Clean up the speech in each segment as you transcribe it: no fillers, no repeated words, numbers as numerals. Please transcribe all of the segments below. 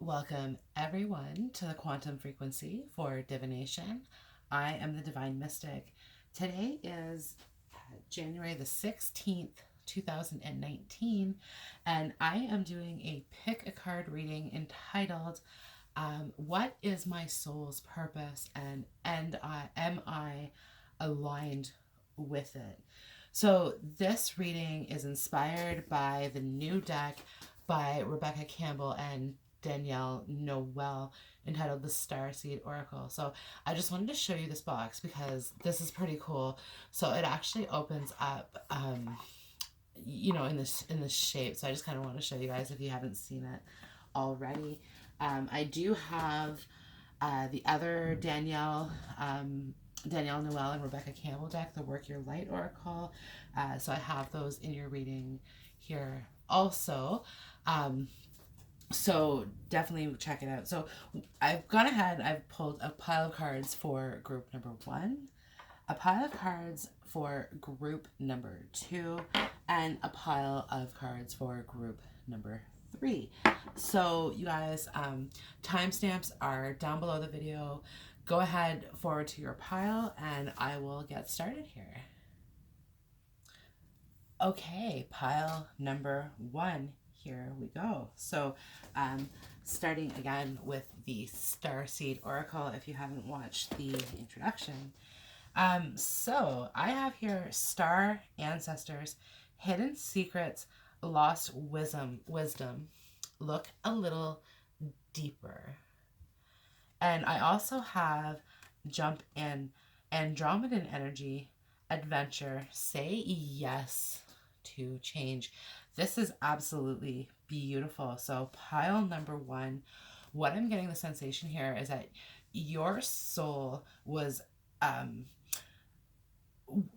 Welcome everyone to the quantum frequency for divination. I am the Divine Mystic. Today is January the 16th, 2019, and I am doing a pick a card reading entitled What is my soul's purpose and am I aligned with it? So this reading is inspired by the new deck by Rebecca Campbell and Danielle Noel entitled The Starseed Oracle. So I just wanted to show you this box because this is pretty cool. So it actually opens up, in this shape. So I just kind of want to show you guys if you haven't seen it already. I do have the other Danielle Noel and Rebecca Campbell deck, the Work Your Light Oracle. So I have those in your reading here also. So definitely check it out. So I've gone ahead, I've pulled a pile of cards for group number 1, a pile of cards for group number 2, and a pile of cards for group number 3. So you guys, timestamps are down below the video. Go ahead, forward to your pile, and I will get started here. Okay, pile number 1. Here we go. So starting again with the Starseed Oracle, if you haven't watched the introduction. So I have here Star Ancestors, Hidden Secrets, Lost Wisdom. Look a little deeper. And I also have Jump in, Andromedan Energy, Adventure, Say Yes to Change. This is absolutely beautiful. So pile number 1, what I'm getting the sensation here is that your soul was,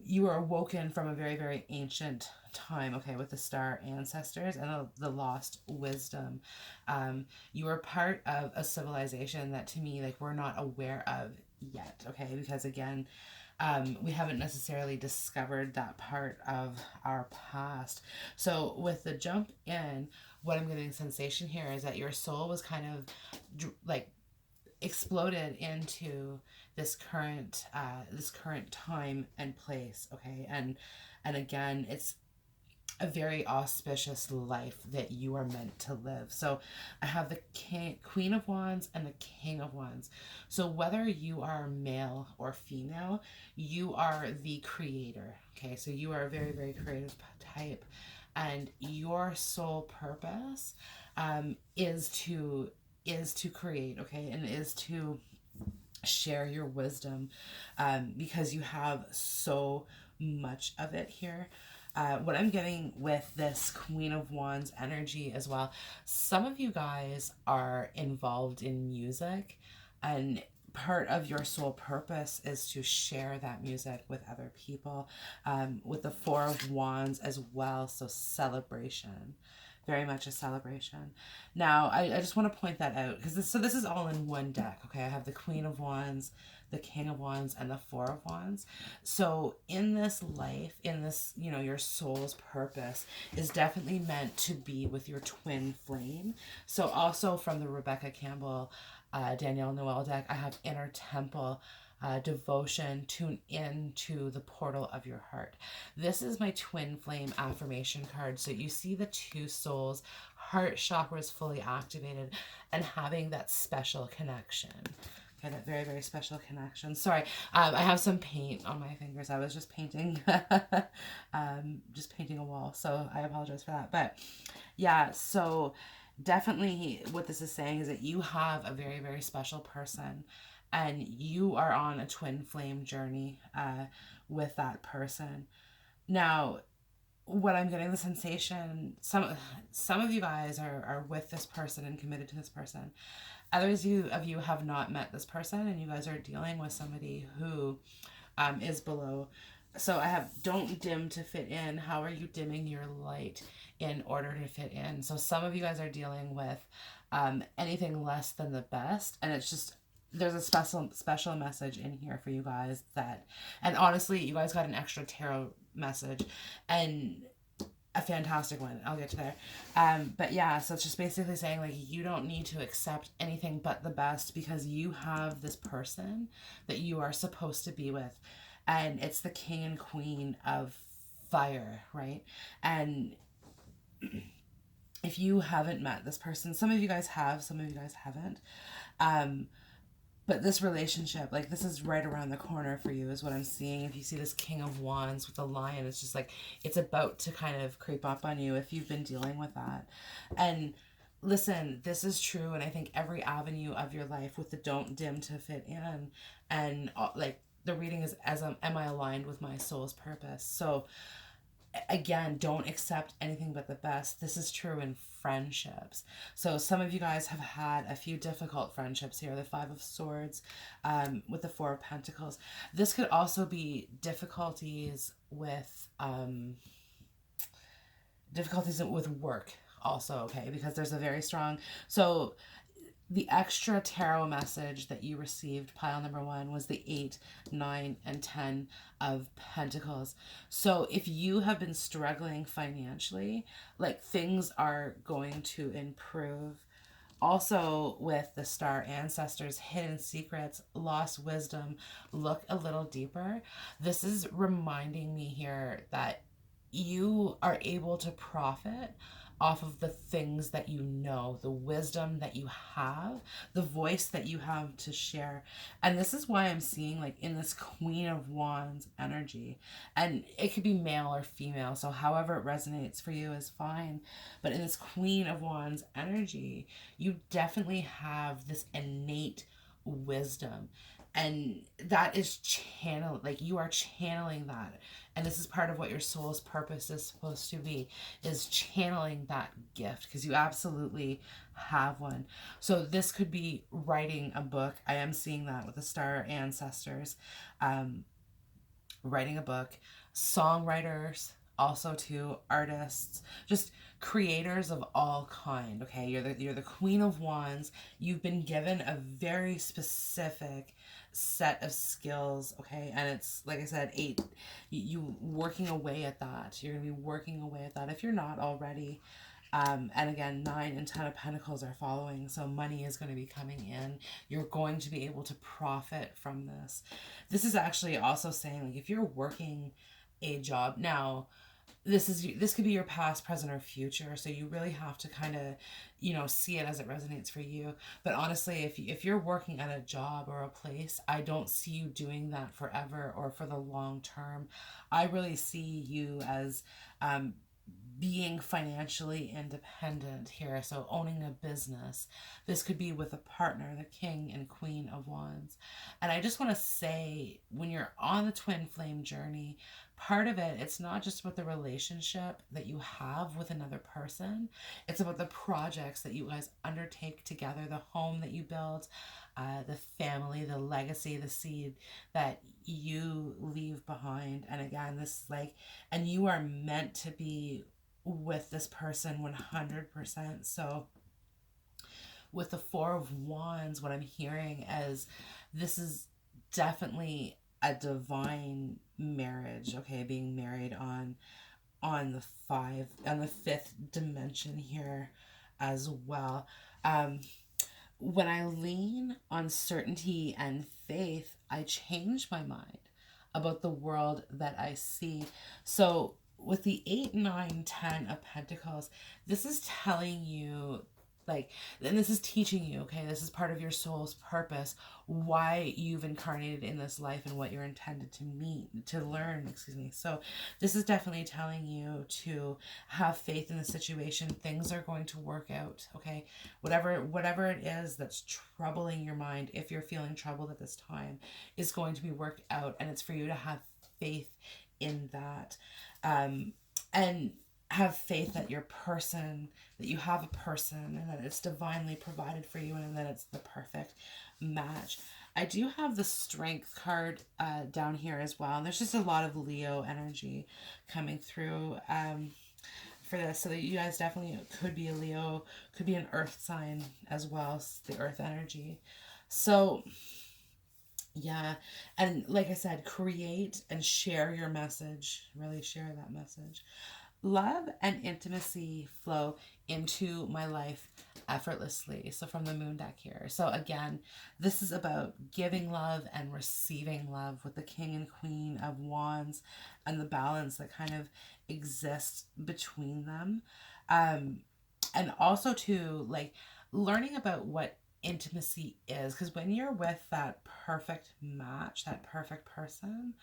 you were awoken from a very, very ancient time, okay, with the star ancestors and the lost wisdom. You were part of a civilization that to me, like, we're not aware of yet, okay, because again, we haven't necessarily discovered that part of our past. So with the jump in, what I'm getting sensation here is that your soul was kind of like exploded into this current time and place, okay, and again, it's a very auspicious life that you are meant to live. So I have the Queen of Wands and the King of Wands. So whether you are male or female, you are the creator. Okay, so you are a very, very creative type. And your soul purpose is to create, okay, and is to share your wisdom because you have so much of it here. What I'm getting with this Queen of Wands energy as well, some of you guys are involved in music, and part of your soul purpose is to share that music with other people, with the Four of Wands as well, so celebration. Very much a celebration. Now, I just want to point that out because this is all in one deck. Okay, I have the Queen of Wands, the King of Wands, and the Four of Wands. So in this life, in this, your soul's purpose is definitely meant to be with your twin flame. So also from the Rebecca Campbell, Danielle Noel deck, I have Inner Temple, devotion, tune into the portal of your heart. This is my twin flame affirmation card. So you see the two souls, heart chakras fully activated, and having that special connection. Okay, that very, very special connection. Sorry, I have some paint on my fingers. I was just painting, a wall. So I apologize for that. But yeah, so definitely what this is saying is that you have a very, very special person and you are on a twin flame journey with that person. Now, what I'm getting the sensation, some of you guys are with this person and committed to this person. Others of you have not met this person and you guys are dealing with somebody who is below. So I have don't dim to fit in. How are you dimming your light in order to fit in? So some of you guys are dealing with anything less than the best, and it's just, there's a special message in here for you guys that, and honestly, you guys got an extra tarot message, and a fantastic one. I'll get to there. But yeah, so it's just basically saying like you don't need to accept anything but the best because you have this person that you are supposed to be with. And it's the king and queen of fire, right? And if you haven't met this person, some of you guys have, some of you guys haven't. Um, but this relationship, like this is right around the corner for you is what I'm seeing. If you see this King of Wands with the lion, it's just like it's about to kind of creep up on you if you've been dealing with that. And listen, this is true, and I think every avenue of your life with the don't dim to fit in, and like the reading is am I aligned with my soul's purpose? So again, don't accept anything but the best. This is true in friendships. So some of you guys have had a few difficult friendships here. The Five of Swords, with the Four of Pentacles. This could also be difficulties with work also, okay, because there's a very strong, so the extra tarot message that you received, pile number 1, was the 8, 9, and 10 of Pentacles. So if you have been struggling financially, like things are going to improve. Also with the star ancestors, hidden secrets, lost wisdom, look a little deeper. This is reminding me here that you are able to profit off of the things that you know, the wisdom that you have, the voice that you have to share. And this is why I'm seeing like in this Queen of Wands energy, and it could be male or female, so however it resonates for you is fine. But in this Queen of Wands energy, you definitely have this innate wisdom, and that is channel, like you are channeling that. And this is part of what your soul's purpose is supposed to be, is channeling that gift, because you absolutely have one. So this could be writing a book. I am seeing that with the star ancestors. Writing a book, songwriters, also to artists, just creators of all kind. Okay, you're the Queen of Wands. You've been given a very specific set of skills, okay, and it's like I said, 8, you working away at that. You're gonna be working away at that if you're not already. And again, 9 and 10 of Pentacles are following, so money is going to be coming in. You're going to be able to profit from this. This is actually also saying, like, if you're working a job now, this could be your past, present, or future. So you really have to kind of, see it as it resonates for you. But honestly, if you're working at a job or a place, I don't see you doing that forever or for the long term. I really see you as being financially independent here, so owning a business. This could be with a partner, the King and Queen of Wands. And I just want to say, when you're on the twin flame journey, part of it, it's not just about the relationship that you have with another person. It's about the projects that you guys undertake together, the home that you build, the family, the legacy, the seed that you leave behind. And again, and you are meant to be with this person 100%. So with the Four of Wands, what I'm hearing is this is definitely a divine marriage, okay, being married on the 5th dimension here as well. When I lean on certainty and faith, I change my mind about the world that I see. So with the 8, 9, 10 of Pentacles, this is telling you, like, and this is teaching you, okay, this is part of your soul's purpose, why you've incarnated in this life and what you're intended to learn. So this is definitely telling you to have faith in the situation. Things are going to work out, okay? Whatever it is that's troubling your mind, if you're feeling troubled at this time, is going to be worked out, and it's for you to have faith in that. And have faith that you have a person, and that it's divinely provided for you, and that it's the perfect match. I do have the Strength card down here as well, and there's just a lot of Leo energy coming through for this, so that you guys definitely could be a Leo, could be an earth sign as well, the earth energy. So yeah, and like I said, create and share your message. Really share that message. love and intimacy flow into my life effortlessly. So from the moon deck here. So again, this is about giving love and receiving love with the king and queen of wands and the balance that kind of exists between them. And also to like learning about what intimacy is, because when you're with that perfect match, that perfect person,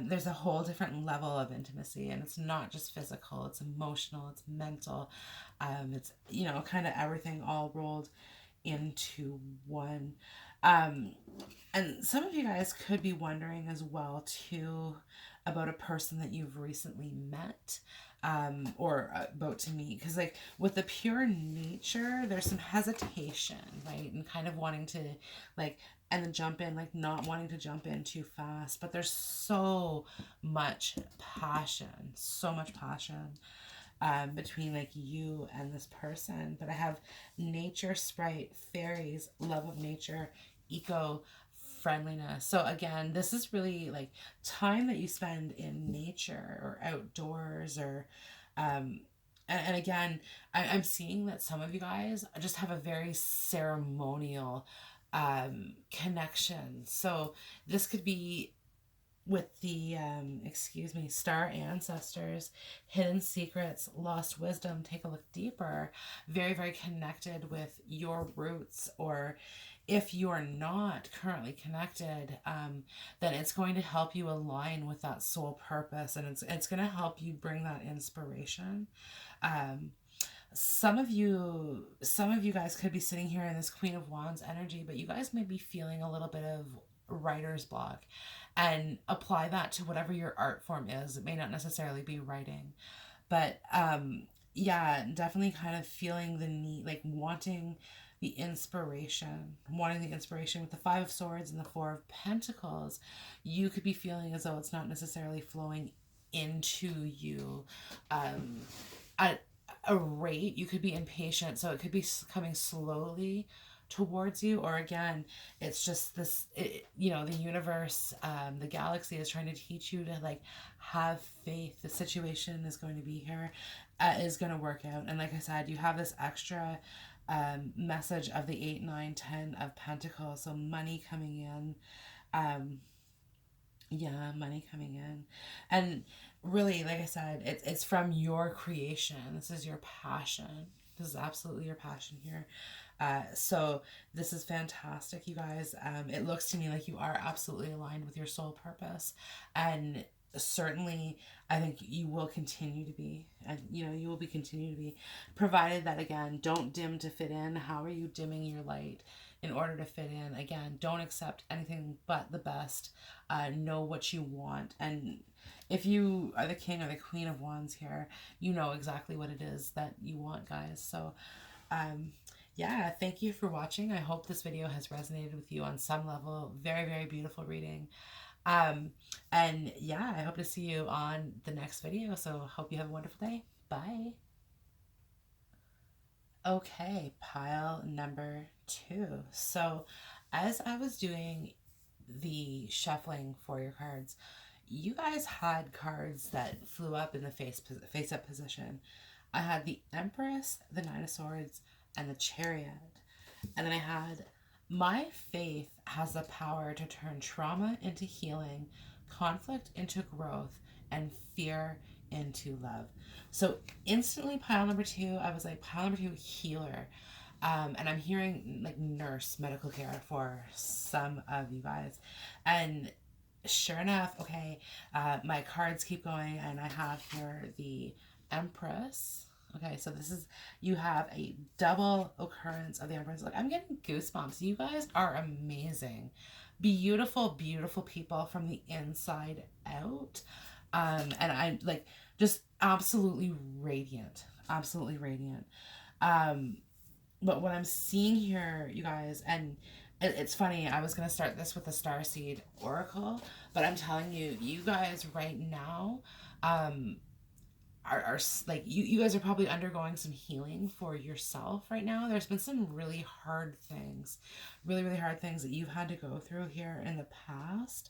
there's a whole different level of intimacy, and it's not just physical, it's emotional, it's mental, it's, you know, kind of everything all rolled into one. um, and some of you guys could be wondering as well too about a person that you've recently met, or about to meet, because like with the pure nature there's some hesitation, right, and kind of wanting to like, and then jump in, like not wanting to jump in too fast, but there's so much passion, so much passion, between like you and this person. But I have nature, sprite, fairies, love of nature, eco friendliness. So again, this is really like time that you spend in nature or outdoors, or and again, I'm seeing that some of you guys just have a very ceremonial connection. So this could be with the excuse me, star ancestors, hidden secrets, lost wisdom, take a look deeper, very very connected with your roots. Or if you are not currently connected, then it's going to help you align with that soul purpose, and it's going to help you bring that inspiration. um, some of you guys could be sitting here in this Queen of Wands energy, but you guys may be feeling a little bit of writer's block, and apply that to whatever your art form is. It may not necessarily be writing, but yeah, definitely kind of feeling the need, like wanting the inspiration with the Five of Swords and the Four of Pentacles. You could be feeling as though it's not necessarily flowing into you at a rate. You could be impatient, so it could be coming slowly towards you. Or again, it's just this, you know, the universe, the galaxy is trying to teach you to like have faith. The situation is going to be here, is going to work out. And like I said, you have this extra message of the 8, 9, 10 of Pentacles. So money coming in. Yeah, money coming in. And really, like I said, it's from your creation. This is your passion. This is absolutely your passion here. So this is fantastic, you guys. It looks to me like you are absolutely aligned with your soul purpose. And certainly I think you will continue to be, and you know, you will be continue to be, provided that again, don't dim to fit in. How are you dimming your light in order to fit in? Again, don't accept anything but the best. Know what you want, and if you are the king or the queen of wands here, you know exactly what it is that you want, guys. So yeah, thank you for watching. I hope this video has resonated with you on some level. Very very beautiful reading. And yeah, I hope to see you on the next video. So hope you have a wonderful day. Bye. Okay, pile number 2. So as I was doing the shuffling for your cards, you guys had cards that flew up in the face up position. I had the Empress, the Nine of Swords, and the Chariot. And then I had, my faith has the power to turn trauma into healing, conflict into growth, and fear into love. So instantly, pile number 2, I was like, pile number 2, healer. And I'm hearing like nurse, medical care for some of you guys. And sure enough, okay, my cards keep going, and I have here the Empress. Okay, so this is, you have a double occurrence of the Empress. Like, I'm getting goosebumps. You guys are amazing. Beautiful, beautiful people from the inside out. And I'm like, just absolutely radiant. Absolutely radiant. But what I'm seeing here, you guys, and it's funny, I was going to start this with the Starseed Oracle, but I'm telling you, you guys right now, are like, you guys are probably undergoing some healing for yourself right now. There's been some really hard things, really, really hard things that you've had to go through here in the past.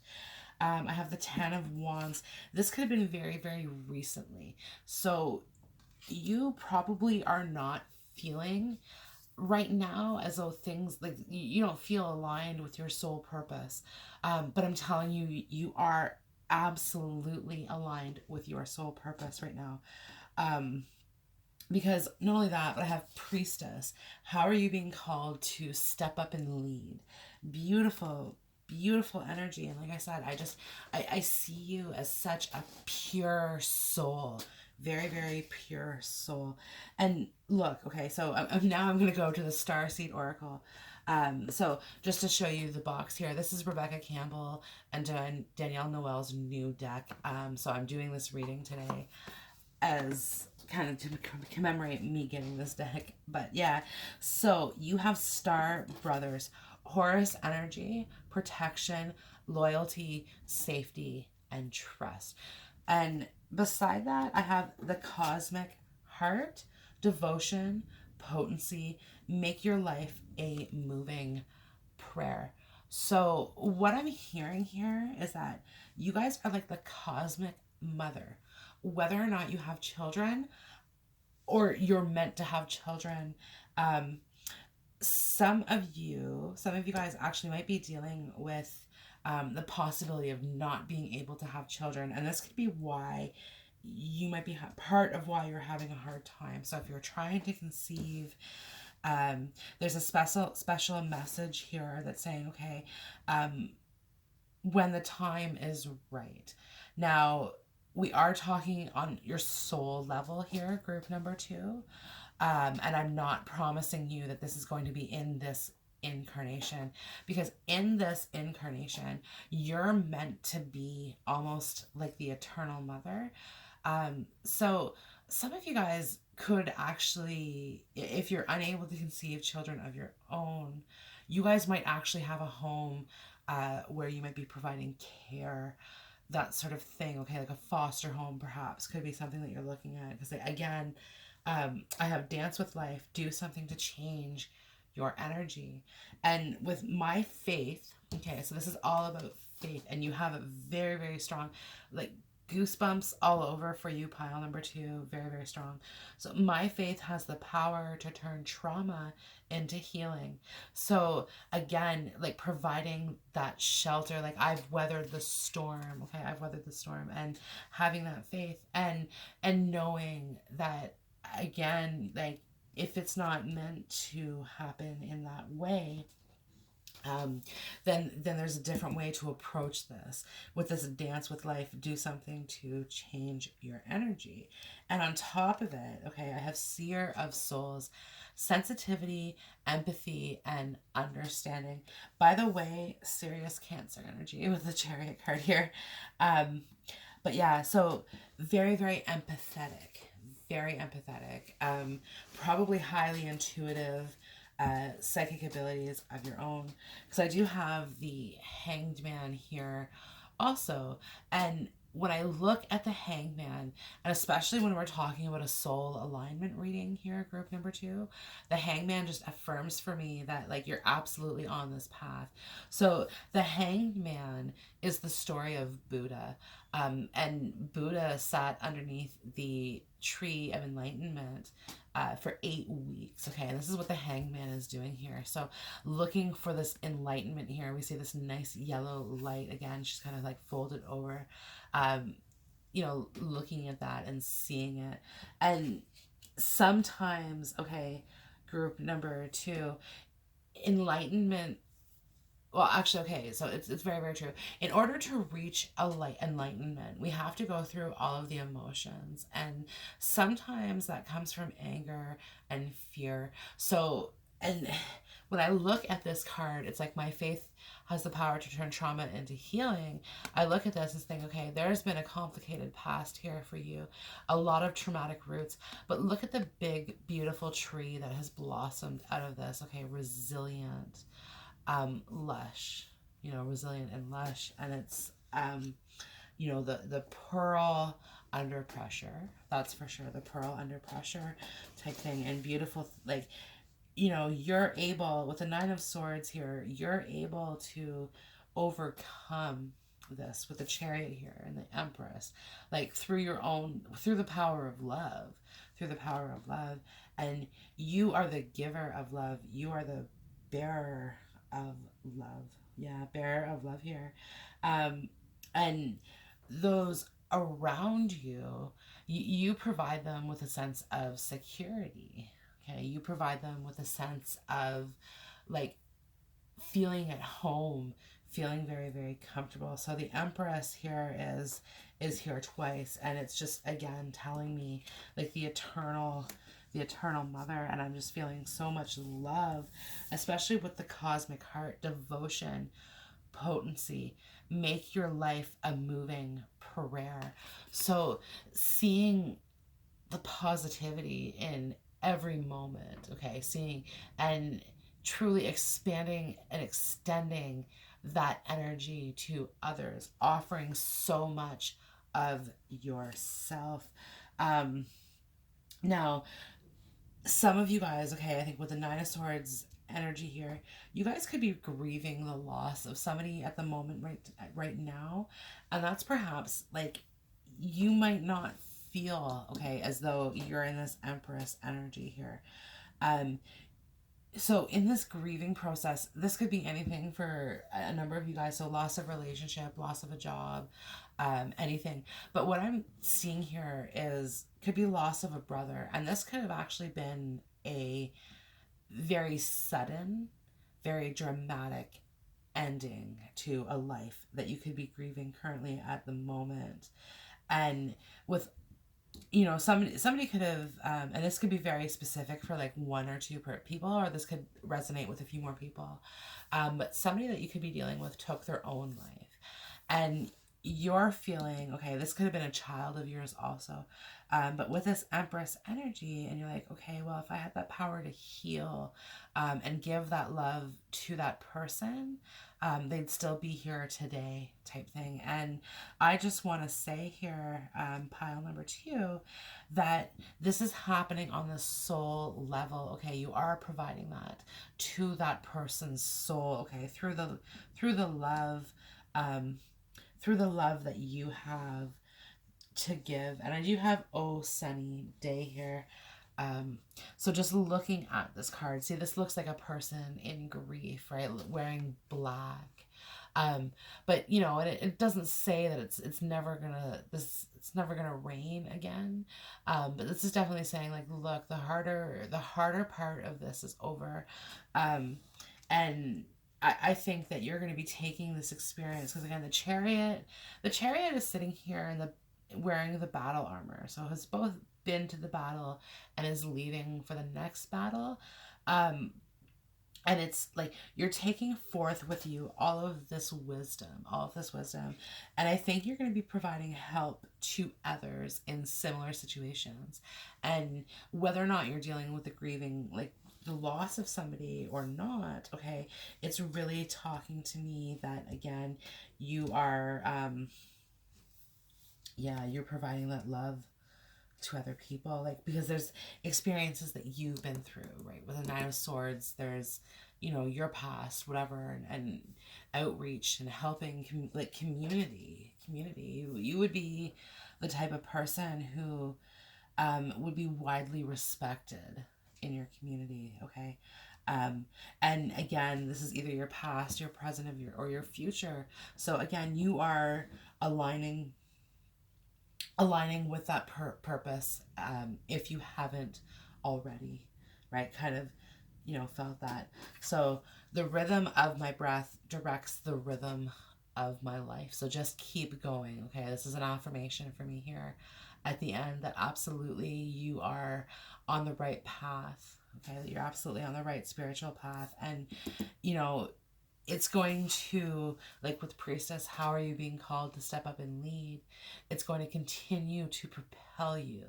I have the Ten of Wands. This could have been very, very recently. So you probably are not feeling right now as though things like you don't feel aligned with your soul purpose. But I'm telling you, you are absolutely aligned with your soul purpose right now. Because not only that, but I have Priestess. How are you being called to step up and lead? Beautiful, beautiful energy. And like I said, I see you as such a pure soul. Very, very pure soul. And look, okay, so now I'm going to go to the Starseed Oracle. So just to show you the box here, this is Rebecca Campbell and Danielle Noel's new deck. So I'm doing this reading today as kind of to commemorate me getting this deck. But yeah, so you have Star Brothers, Horus energy, protection, loyalty, safety, and trust. And beside that, I have the Cosmic Heart, devotion, potency, make your life a moving prayer. So what I'm hearing here is that you guys are like the cosmic mother. Whether or not you have children or you're meant to have children, some of you guys actually might be dealing with the possibility of not being able to have children. And this could be why you might be part of why you're having a hard time. So if you're trying to conceive, there's a special message here that's saying, okay, when the time is right. Now, we are talking on your soul level here, group number 2. And I'm not promising you that this is going to be in this incarnation, because in this incarnation, you're meant to be almost like the eternal mother. So some of you guys could actually, if you're unable to conceive children of your own, you guys might actually have a home where you might be providing care, that sort of thing. Okay, like a foster home perhaps could be something that you're looking at. Because again, I have dance with life, do something to change your energy. And with my faith, okay, so this is all about faith, and you have a very, very strong, like, goosebumps all over for you, pile number 2, very, very strong. So my faith has the power to turn trauma into healing. So again, like providing that shelter, like I've weathered the storm. Okay, I've weathered the storm, and having that faith and knowing that, again, like if it's not meant to happen in that way, then there's a different way to approach this. With this dance with life, do something to change your energy. And on top of it, okay, I have Seer of Souls, sensitivity, empathy, and understanding. By the way, serious Cancer energy with the Chariot card here. But yeah, so very, very empathetic. Very empathetic. Probably highly intuitive, psychic abilities of your own, because I do have the Hanged Man here also. And when I look at the Hanged Man, and especially when we're talking about a soul alignment reading here, group number 2, the Hanged Man just affirms for me that like you're absolutely on this path. So the Hanged Man is the story of Buddha, and Buddha sat underneath the tree of enlightenment for 8 weeks. Okay, and this is what the Hangman is doing here. So looking for this enlightenment here, we see this nice yellow light. Again, she's kind of like folded over, looking at that and seeing it. And sometimes, okay, group number 2, enlightenment, well, actually, okay, so it's very, very true. In order to reach enlightenment, we have to go through all of the emotions. And sometimes that comes from anger and fear. So, and when I look at this card, it's like my faith has the power to turn trauma into healing. I look at this and think, okay, there's been a complicated past here for you, a lot of traumatic roots, but look at the big, beautiful tree that has blossomed out of this. Okay, resilient, lush, resilient and lush. And it's, the pearl under pressure, that's for sure, the pearl under pressure type thing. And beautiful, like, you're able, with the Nine of Swords here, you're able to overcome, this with the Chariot here and the Empress, like through the power of love, through the power of love. And you are the giver of love. You are the bearer of love. Yeah, bearer of love here. And those around you, you provide them with a sense of security. Okay, you provide them with a sense of like feeling at home, feeling very, very comfortable. So the Empress here is here twice, and it's just again telling me like the eternal mother. And I'm just feeling so much love, especially with the cosmic heart, devotion, potency. Make your life a moving prayer. So seeing the positivity in every moment, okay, seeing and truly expanding and extending that energy to others, offering so much of yourself. Now, some of you guys, okay, I think with the Nine of Swords energy here, you guys could be grieving the loss of somebody at the moment, right now. And that's perhaps like you might not feel, okay, as though you're in this Empress energy here. So in this grieving process, this could be anything for a number of you guys. So loss of relationship, loss of a job, anything. But what I'm seeing here is could be loss of a brother. And this could have actually been a very sudden, very dramatic ending to a life that you could be grieving currently at the moment. And with somebody could have, and this could be very specific for like one or two people, or this could resonate with a few more people. But somebody that you could be dealing with took their own life, and you're feeling, okay, this could have been a child of yours also. But with this Empress energy, and you're like, okay, well, if I had that power to heal, and give that love to that person, they'd still be here today, type thing. And I just want to say here, pile number 2, that this is happening on the soul level. Okay, you are providing that to that person's soul. Okay, through the love, through the love that you have to give. And I do have Oh Sunny Day here. So just looking at this card, see, this looks like a person in grief, right? Wearing black. But it doesn't say that it's never gonna rain again. But this is definitely saying like, look, the harder part of this is over. And I think that you're going to be taking this experience, because again, the chariot is sitting here in wearing the battle armor. So has both been to the battle and is leaving for the next battle. And it's like you're taking forth with you all of this wisdom. And I think you're going to be providing help to others in similar situations. And whether or not you're dealing with the grieving, like the loss of somebody or not, okay, it's really talking to me that, again, you are, you're providing that love to other people, like, because there's experiences that you've been through, right? With the Nine of Swords, there's, your past, whatever, and outreach and helping, community. You would be the type of person who would be widely respected in your community, okay? And again, this is either your past, your present, or your future. So again, you are aligning with that purpose, if you haven't already, right? Kind of, felt that. So the rhythm of my breath directs the rhythm of my life. So just keep going, okay? This is an affirmation for me here at the end, that absolutely you are on the right path, okay? That you're absolutely on the right spiritual path. And, it's going to, like with Priestess, how are you being called to step up and lead? It's going to continue to propel you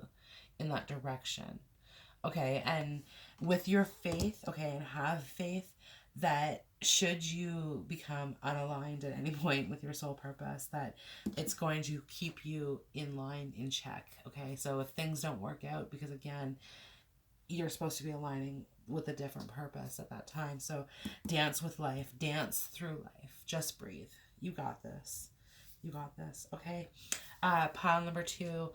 in that direction. Okay, and with your faith, okay, and have faith that should you become unaligned at any point with your soul purpose, that it's going to keep you in line, in check, okay? So if things don't work out, because again, you're supposed to be aligning with a different purpose at that time. So dance with life, dance through life, just breathe. You got this. You got this. Okay. Pile number 2.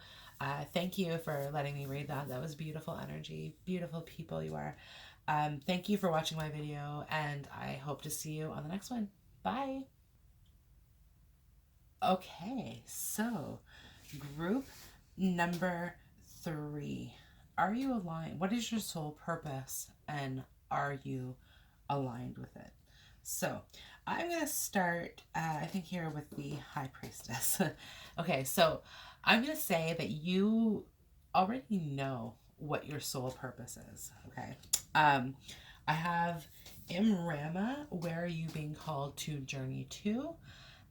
Thank you for letting me read that. That was beautiful energy. Beautiful people you are. Thank you for watching my video, and I hope to see you on the next one. Bye. Okay, so group number 3. Are you aligned? What is your soul purpose, and are you aligned with it? So I'm going to start, I think, here with the High Priestess. Okay, so I'm going to say that you already know what your soul purpose is. Okay. I have Imrama, where are you being called to journey to?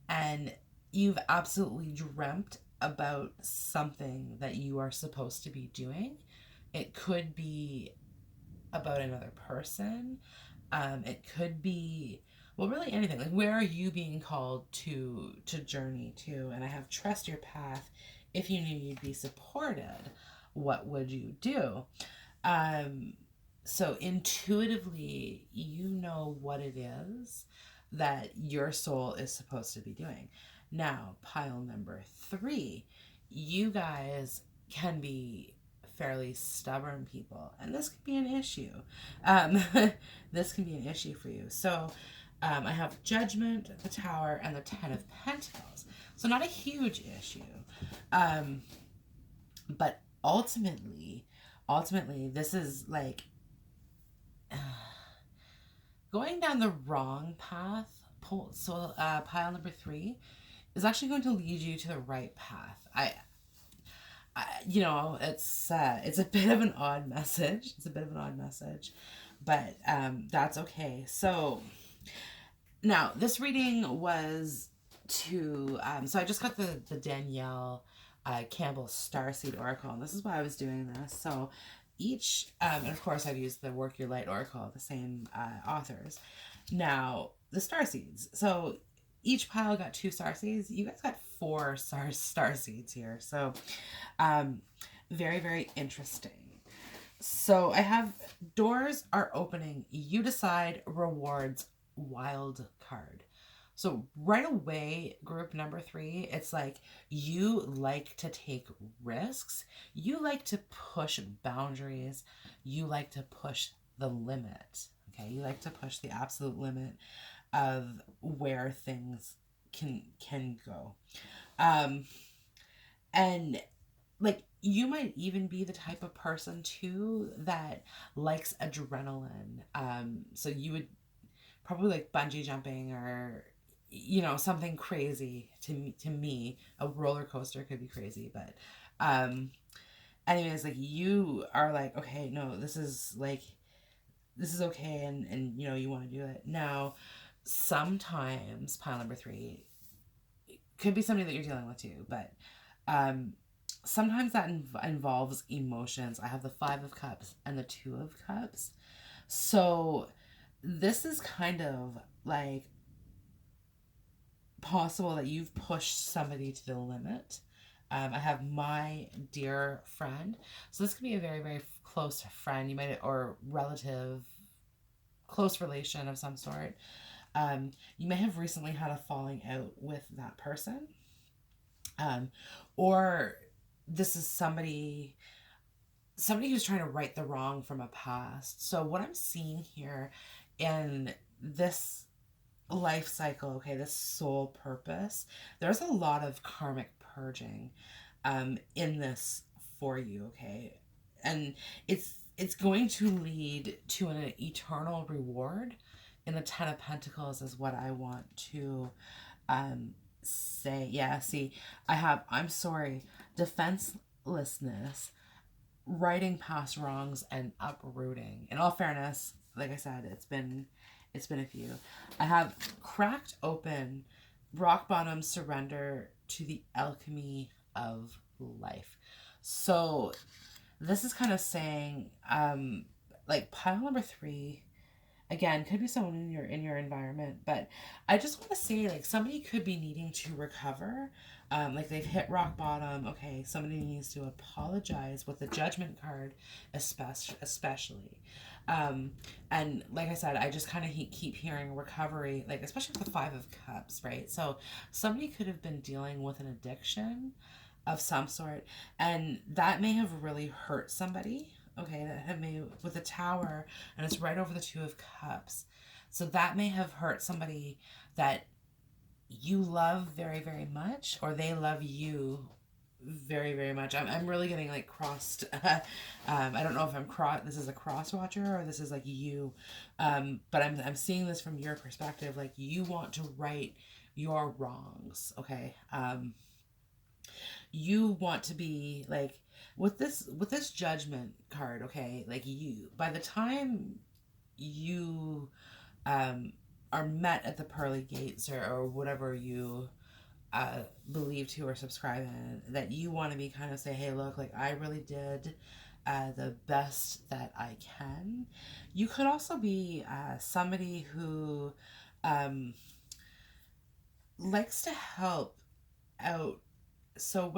And you've absolutely dreamt about something that you are supposed to be doing. It could be about another person. It could be, well, really anything. Like, where are you being called to journey to? And I have trust your path. If you knew you'd be supported, what would you do? So intuitively, you know what it is that your soul is supposed to be doing. Now, pile number 3, you guys can be fairly stubborn people, and this could be an issue. This can be an issue for you. So I have Judgment, the Tower, and the 10 of Pentacles. So not a huge issue. But ultimately, this is like going down the wrong path. So pile number 3 is actually going to lead you to the right path. You know, it's a bit of an odd message. But that's okay. So now this reading was to so I just got the Danielle Campbell Starseed Oracle, and this is why I was doing this. So each and of course I've used the Work Your Light Oracle, the same authors. Now the Starseeds. So each pile got 2 starseeds. You guys got 4 starseeds here. So very, very interesting. So I have doors are opening. You decide, rewards, wild card. So right away, group number 3, it's like you like to take risks. You like to push boundaries. You like to push the limit. Okay, you like to push the absolute limit of where things can go. And like you might even be the type of person too that likes adrenaline. So you would probably like bungee jumping, or you know, something crazy. To me a roller coaster could be crazy, but anyways, like you are like, okay, no, this is okay, and you know, you want to do it. Now sometimes pile number 3 could be something that you're dealing with too, but sometimes that involves emotions. I have the 5 of Cups and the 2 of Cups. So this is kind of like possible that you've pushed somebody to the limit. I have my dear friend. So this could be a very, very close friend. You might, or relative, close relation of some sort. You may have recently had a falling out with that person. Or this is somebody who's trying to right the wrong from a past. So what I'm seeing here in this life cycle, okay, this soul purpose, there's a lot of karmic purging in this for you, okay? And it's going to lead to an eternal reward. In the 10 of Pentacles is what I want to say. Yeah, see, I'm sorry, defenselessness, righting past wrongs, and uprooting. In all fairness, like I said, it's been a few. I have cracked open, rock bottom, surrender to the alchemy of life. So this is kind of saying like pile number 3, Again, could be someone in your environment, but I just want to say, like, somebody could be needing to recover. Like they've hit rock bottom. Okay, somebody needs to apologize with the Judgment card, especially. Um, and like I said, I just kind of keep hearing recovery, like especially with the Five of Cups, right? So somebody could have been dealing with an addiction of some sort, and that may have really hurt somebody. Okay, that had made with the Tower, and it's right over the Two of Cups. So that may have hurt somebody that you love very, very much, or they love you very, very much. I'm really getting like crossed. I don't know if this is a cross watcher or this is like you. But I'm seeing this from your perspective. Like you want to right your wrongs. Okay. You want to be like, with this Judgment card. Okay. Like you, by the time you, um, are met at the pearly gates, or whatever you believe to or subscribe in, that you want to be kind of say, hey, look, like I really did the best that I can. You could also be somebody who likes to help out. So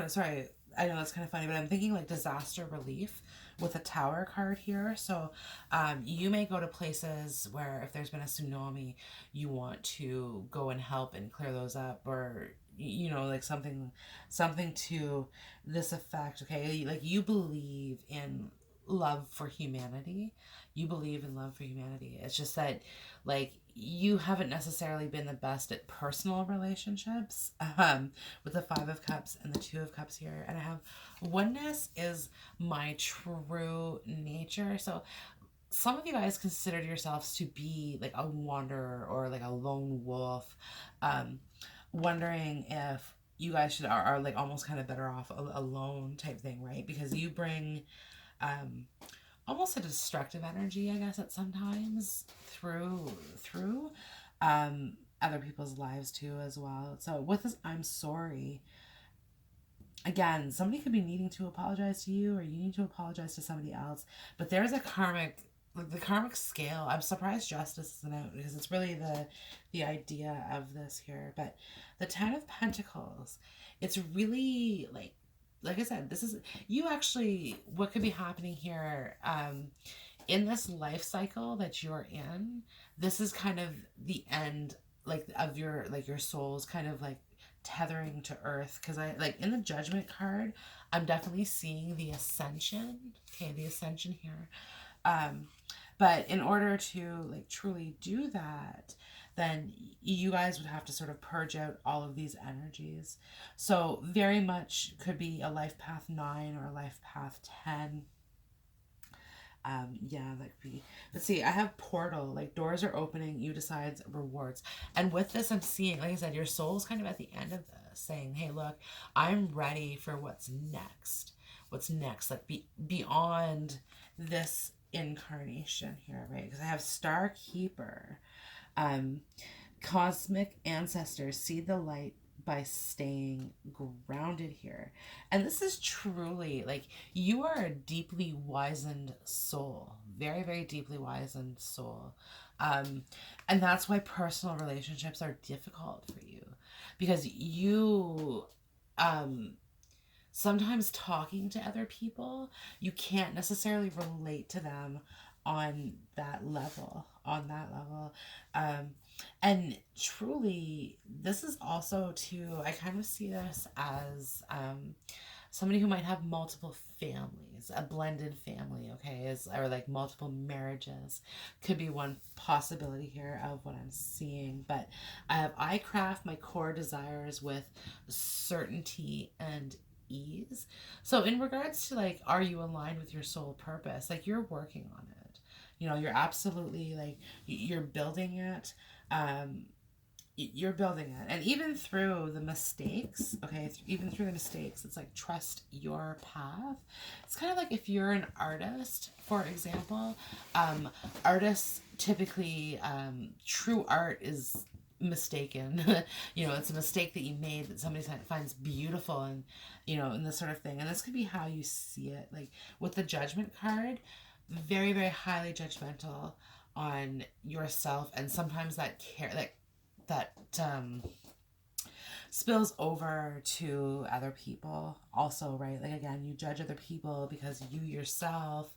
sorry, I know that's kind of funny, but I'm thinking like disaster relief with a Tower card here. So you may go to places where if there's been a tsunami, you want to go and help and clear those up, or like something to this effect. Okay, like you believe in love for humanity. You believe in love for humanity. It's just that, like, you haven't necessarily been the best at personal relationships, with the Five of Cups and the Two of Cups here. And I have oneness is my true nature. So some of you guys consider yourselves to be like a wanderer or like a lone wolf, um, wondering if you guys are like almost kind of better off alone type thing, right? Because you bring um, almost a destructive energy, I guess, at sometimes through other people's lives too as well. So with this, I'm sorry. Again, somebody could be needing to apologize to you, or you need to apologize to somebody else. But there's a karmic, like the karmic scale. I'm surprised justice isn't out, because it's really the idea of this here. But the Ten of Pentacles, it's really like I said, this is you actually, what could be happening here, in this life cycle that you're in. This is kind of the end, like of your soul's kind of like tethering to earth, because I like in the Judgment card, I'm definitely seeing the ascension. Okay, the ascension here. um but in order to like truly do that, then you guys would have to sort of purge out all of these energies. So very much could be a life path 9 or a life path 10. Yeah, that could be. Let's see, I have portal, like doors are opening, you decide rewards. And with this, I'm seeing, like I said, your soul's kind of at the end of this, saying, hey, look, I'm ready for what's next. What's next? Like beyond this incarnation here, right? Because I have Star Keeper. Um, Cosmic ancestors see the light by staying grounded here. And this is truly like you are a deeply wizened soul, very, very deeply wizened soul. Um, and that's why personal relationships are difficult for you, because you, um, sometimes talking to other people, you can't necessarily relate to them on that level. um and truly, this is also too, I kind of see this as somebody who might have multiple families, a blended family, okay, is, or like multiple marriages could be one possibility here of what I'm seeing. But I have I craft my core desires with certainty and ease. So in regards to like, are you aligned with your soul purpose? Like you're working on it. You're absolutely like you're building it. Um, you're building it, and even through the mistakes, okay, even through the mistakes, it's like trust your path. It's kind of like if you're an artist, for example. Artists typically, true art is mistaken. It's a mistake that you made that somebody finds beautiful, and this sort of thing. And this could be how you see it, like with the Judgment card, very, very highly judgmental on yourself, and sometimes that care that spills over to other people also, right? Like, again, you judge other people because you yourself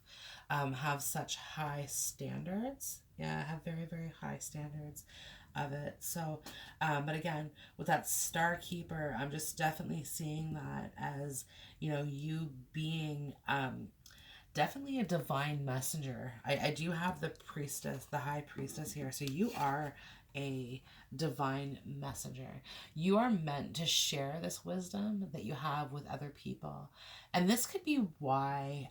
have such high standards. Yeah, have very, very high standards of it. So, but again, with that Star Keeper, I'm just definitely seeing that as, you being definitely a divine messenger. I do have the priestess, the high priestess here. So you are a divine messenger. You are meant to share this wisdom that you have with other people. And this could be why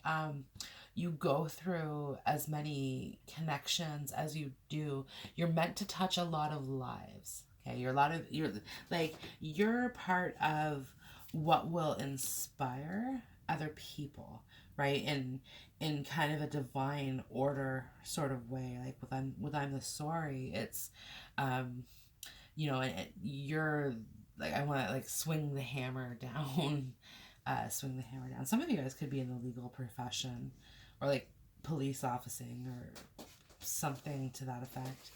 you go through as many connections as you do. You're meant to touch a lot of lives. Okay, you're part of what will inspire other people, right? In kind of a divine order sort of way. Like with I'm the sorry, it's you're like, I want to like swing the hammer down. Swing the hammer down. Some of you guys could be in the legal profession, or like police officing, or something to that effect.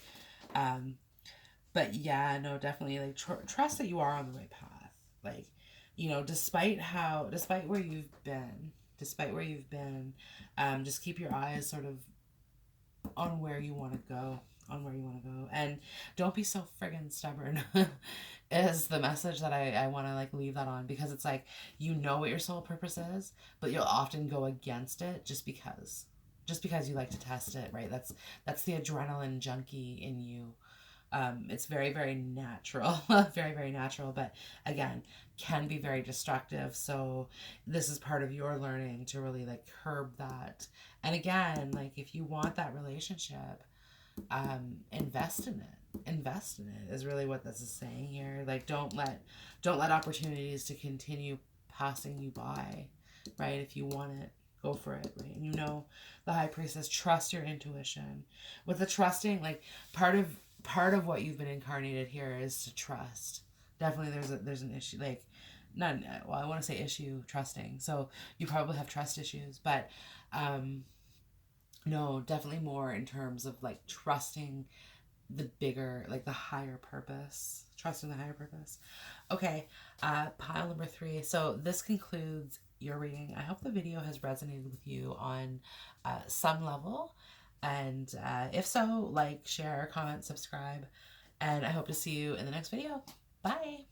But yeah, no, definitely, like, trust that you are on the right path. Like, despite where you've been, just keep your eyes sort of on where you want to go, and don't be so friggin' stubborn. Is the message that I want to like leave that on, because it's like, what your soul purpose is, but you'll often go against it just because you like to test it, right? That's the adrenaline junkie in you. It's very, very natural, very, very natural, but again, can be very destructive. So this is part of your learning to really like curb that. And again, like, if you want that relationship, invest in it. Invest in it is really what this is saying here. Like, don't let opportunities to continue passing you by, right? If you want it, go for it, right? And the high priestess, trust your intuition. With the trusting, like, part of what you've been incarnated here is to trust. Definitely there's an issue, like, not, well, I want to say issue trusting. So you probably have trust issues, but no, definitely more in terms of like trusting the bigger, like the higher purpose. Trusting the higher purpose. Okay, pile number 3. So this concludes your reading. I hope the video has resonated with you on some level. And if so, like, share, comment, subscribe. And I hope to see you in the next video. Bye.